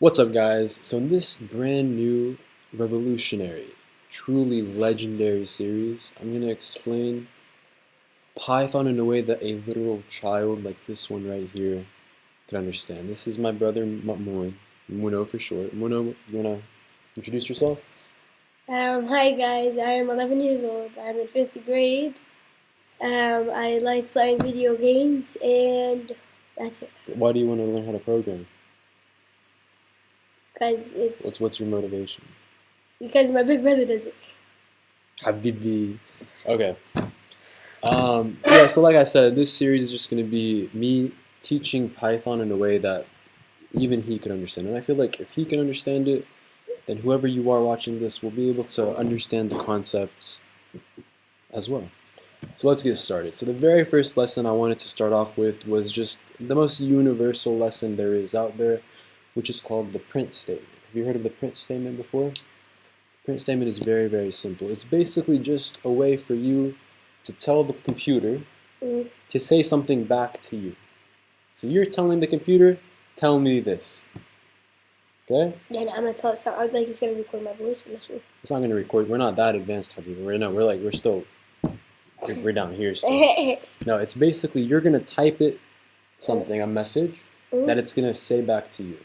What's up, guys? So in this brand new, revolutionary, truly legendary series, I'm going to explain Python in a way that a literal child like this one right here can understand. This is my brother Muno for short. Muno, you want to introduce yourself? Hi guys, I am 11 years old. I'm in 5th grade. I like playing video games, and that's it. Why do you want to learn how to program? Because What's your motivation? because my big brother does it. Habibi. Okay. Yeah, so like I said, this series is just going to be me teaching Python in a way that even he can understand. And I feel like if he can understand it, then whoever you are watching this will be able to understand the concepts as well. So let's get started. So the very first lesson I wanted to start off with was just the most universal lesson there is out there, which is called the print statement. Have you heard of the print statement before? The print statement is very, very simple. It's basically just a way for you to tell the computer to say something back to you. So you're telling the computer, tell me this. Okay? And I'm gonna tell it sound like it's gonna record my voice. I'm not sure. It's not gonna record. We're not that advanced, Habibi. We're down here still. No, it's basically you're gonna type it something, a message that it's gonna say back to you.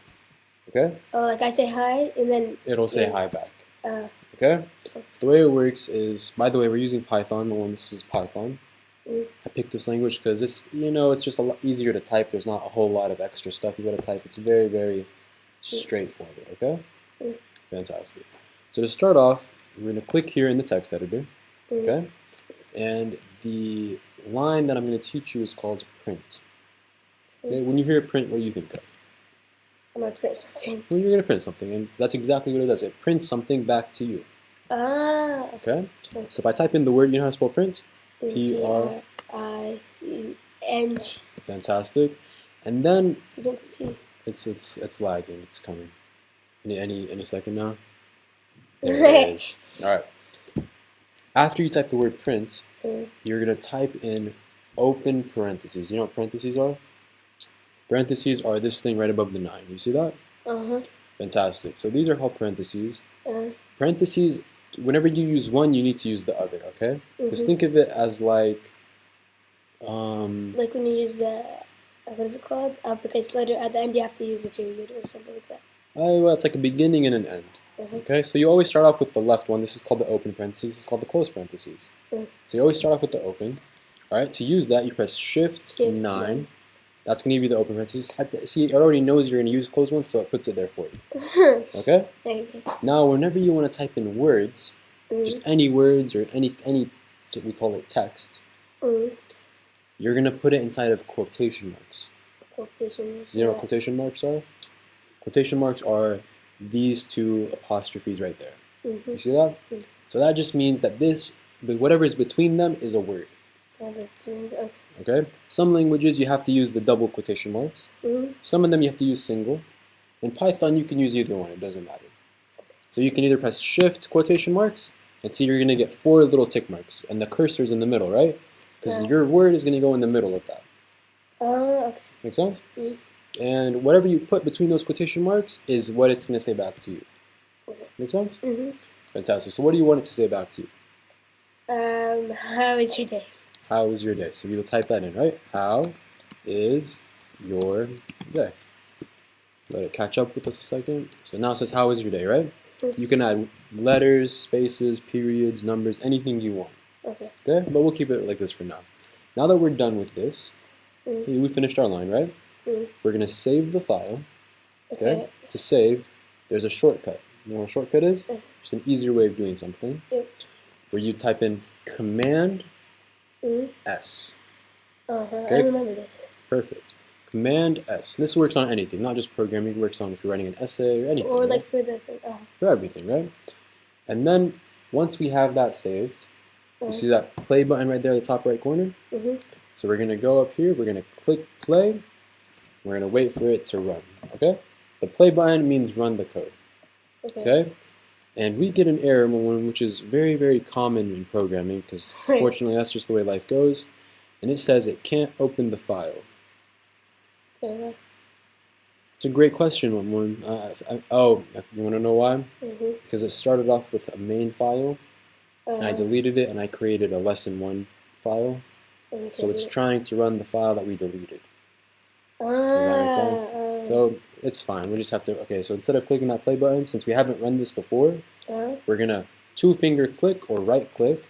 Okay? Oh, like I say hi, and then It'll say hi back. Uh, Okay? So the way it works is, by the way, we're using Python. This is Python. I picked this language because it's just a lot easier to type. There's not a whole lot of extra stuff you gotta type. It's very, very straightforward. Okay? Fantastic. So to start off, we're gonna click here in the text editor. Okay? And the line that I'm going to teach you is called print. Okay? When you hear print, what do you think of? I'm gonna print something. Well, you're going to print something, and that's exactly what it does. It prints something back to you. Okay? So if I type in the word, you know how to spell print? P-R-I-E-N. Fantastic. And then You don't see. it's lagging. It's coming. Any second now? There it is. All right. After you type the word print, you're going to type in open parentheses. You know what parentheses are? Parentheses are this thing right above the 9. You see that? Fantastic. So these are called parentheses. Parentheses, whenever you use one, you need to use the other, okay? Just think of it as like when you use what is it called? Uppercase letter at the end, you have to use a period or something like that. Well, it's like a beginning and an end. Okay, so you always start off with the left one. This is called the open parentheses. This is called the close parentheses. So you always start off with the open. All right, to use that, you press Shift 9. That's going to give you the open parentheses. See, it already knows you're going to use close ones, so it puts it there for you. Okay? Now, whenever you want to type in words, just any words or any so we call it text, you're going to put it inside of quotation marks. Quotation marks. You know what quotation marks are? Quotation marks are these two apostrophes right there. You see that? So that just means that whatever is between them is a word. Okay? Some languages you have to use the double quotation marks. Some of them you have to use single. In Python you can use either one, it doesn't matter. So you can either press Shift quotation marks, and see you're going to get 4 little tick marks, and the cursor's in the middle, right? Because your word is going to go in the middle of that. Okay. Make sense? And whatever you put between those quotation marks is what it's going to say back to you. Make sense? Fantastic. So what do you want it to say back to you? How is your day? How is your day? So you'll type that in, right? How is your day? Let it catch up with us a second. So now it says, how is your day, right? You can add letters, spaces, periods, numbers, anything you want. Okay? But we'll keep it like this for now. Now that we're done with this, we finished our line, right? We're going to save the file. Okay? To save, there's a shortcut. You know what a shortcut is? It's an easier way of doing something. Where you type in Command S. Okay? I remember this. Perfect. Command S. This works on anything, not just programming. It works on if you're writing an essay or anything. Or like for the thing. For everything, right? And then once we have that saved, you see that play button right there at the top right corner? So we're going to go up here. We're going to click play. We're going to wait for it to run, okay? The play button means run the code, okay? And we get an error, which is very, very common in programming because fortunately that's just the way life goes. And it says it can't open the file. It's a great question, Mamoon. Oh, you want to know why? Because it started off with a main file, and I deleted it, and I created a lesson 1 file. So it's trying to run the file that we deleted. Does that make sense? So it's fine. We just have to, okay, so instead of clicking that play button, since we haven't run this before, we're going to 2-finger click or right click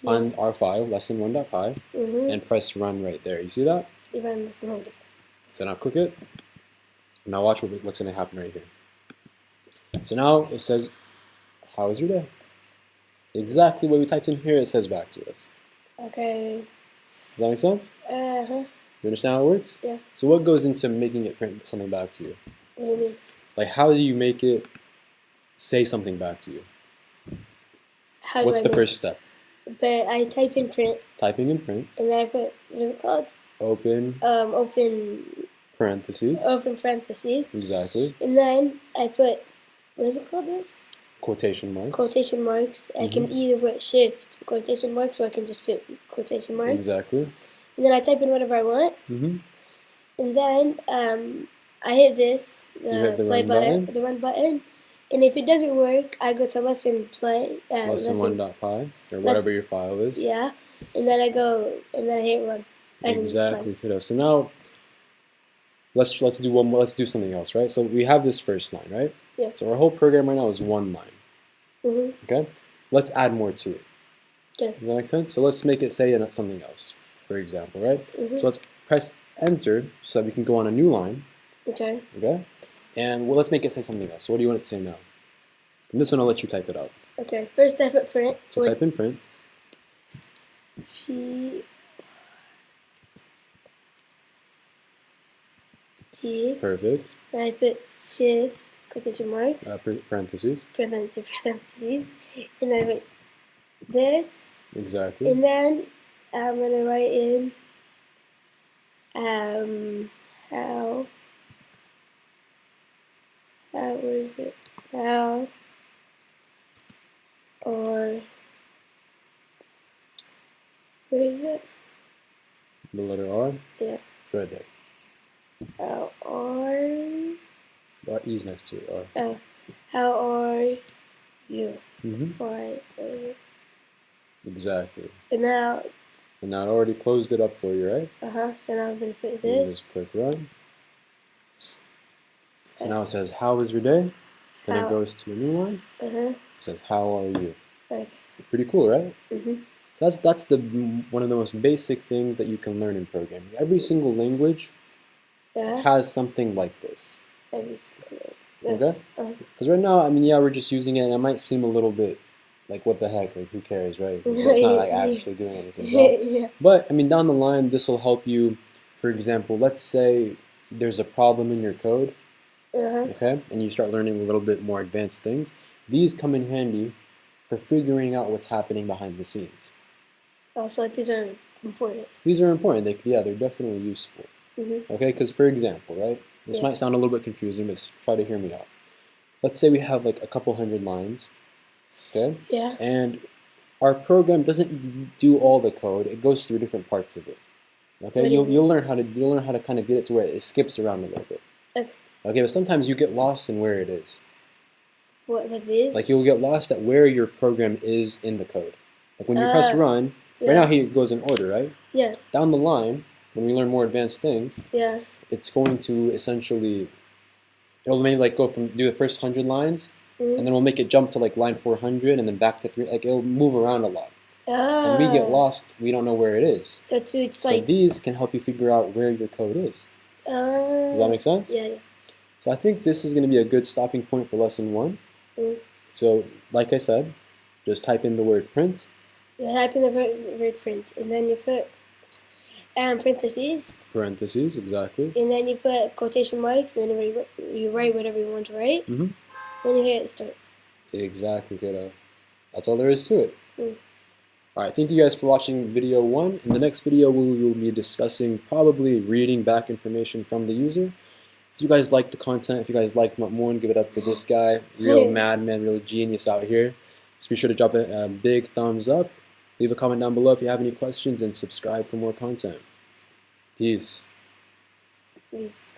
on our file, lesson1.py, and press run right there. You see that? So now click it. Now watch what's going to happen right here. So now it says, how was your day? Exactly what we typed in here, it says back to us. Okay. Does that make sense? You understand how it works? Yeah. So what goes into making it print something back to you? What do you mean? Like, how do you make it say something back to you? What's the first step? But I type in print. Typing in print. And then I put, what is it called? Open. Open parentheses. Open parentheses. Exactly. And then I put, what is it called this? Quotation marks. Quotation marks. I can either put shift quotation marks or I can just put quotation marks. Exactly. And then I type in whatever I want. And then I hit this, the play button, the run button. And if it doesn't work, I go to lesson 1.py or whatever your file is. Yeah. And then I go and then I hit run. Exactly, kiddo. So now let's do one more. Let's do something else, right? So we have this first line, right? Yeah. So our whole program right now is 1 line. Okay. Let's add more to it. Okay. Does that make sense? So let's make it say something else, for example, right? So let's press enter so that we can go on a new line. Okay. Okay. And let's make it say something else. So what do you want it to say now? And this one I'll let you type it out. Okay. First I put print. So type in print. T. Perfect. Then I put shift quotation marks. Parentheses. Parentheses. And then I put this. Exactly. And then I'm gonna write in how where is it? How or where is it? The letter R? Yeah. It's right there. R. E's next to it. R. How are you? Mm-hmm. Exactly. And now it already closed it up for you, right? So now I'm going to put this. Just click run. So now it says, how was your day? Then it goes to a new line. It says, how are you? Okay. Pretty cool, right? So that's one of the most basic things that you can learn in programming. Every single language has something like this. Every single Okay? Because right now, I mean, yeah, we're just using it, and it might seem a little bit like, what the heck? Like, who cares, right? It's not like actually doing anything. But, I mean, down the line, this will help you. For example, let's say there's a problem in your code, okay? And you start learning a little bit more advanced things. These come in handy for figuring out what's happening behind the scenes. Oh, so like these are important. They're definitely useful. Okay, because for example, right? This might sound a little bit confusing, but try to hear me out. Let's say we have like a couple hundred lines, okay? Yeah. And our program doesn't do all the code; it goes through different parts of it. Okay, you'll learn how to kind of get it to where it skips around a little bit. Okay, but sometimes you get lost in where it is. What, like this? Like you'll get lost at where your program is in the code. Like when you press run, right now it goes in order, right? Yeah. Down the line, when we learn more advanced things, it's going to essentially, it'll maybe like do the first 100 lines, and then we'll make it jump to like line 400, and then back to 3. Like it'll move around a lot. And we get lost. We don't know where it is. So these can help you figure out where your code is. Does that make sense? Yeah. So I think this is going to be a good stopping point for lesson 1. So, like I said, just type in the word print. You type in the word print, and then you put parentheses. Parentheses, exactly. And then you put quotation marks, and then you write whatever you want to write. Then you hit start. Exactly, kiddo. That's all there is to it. Alright, thank you guys for watching video 1. In the next video, we will be discussing probably reading back information from the user. If you guys like the content, if you guys like Mamoon, give it up for this guy. Real madman, real genius out here. Just be sure to drop a big thumbs up. Leave a comment down below if you have any questions, and subscribe for more content. Peace. Peace.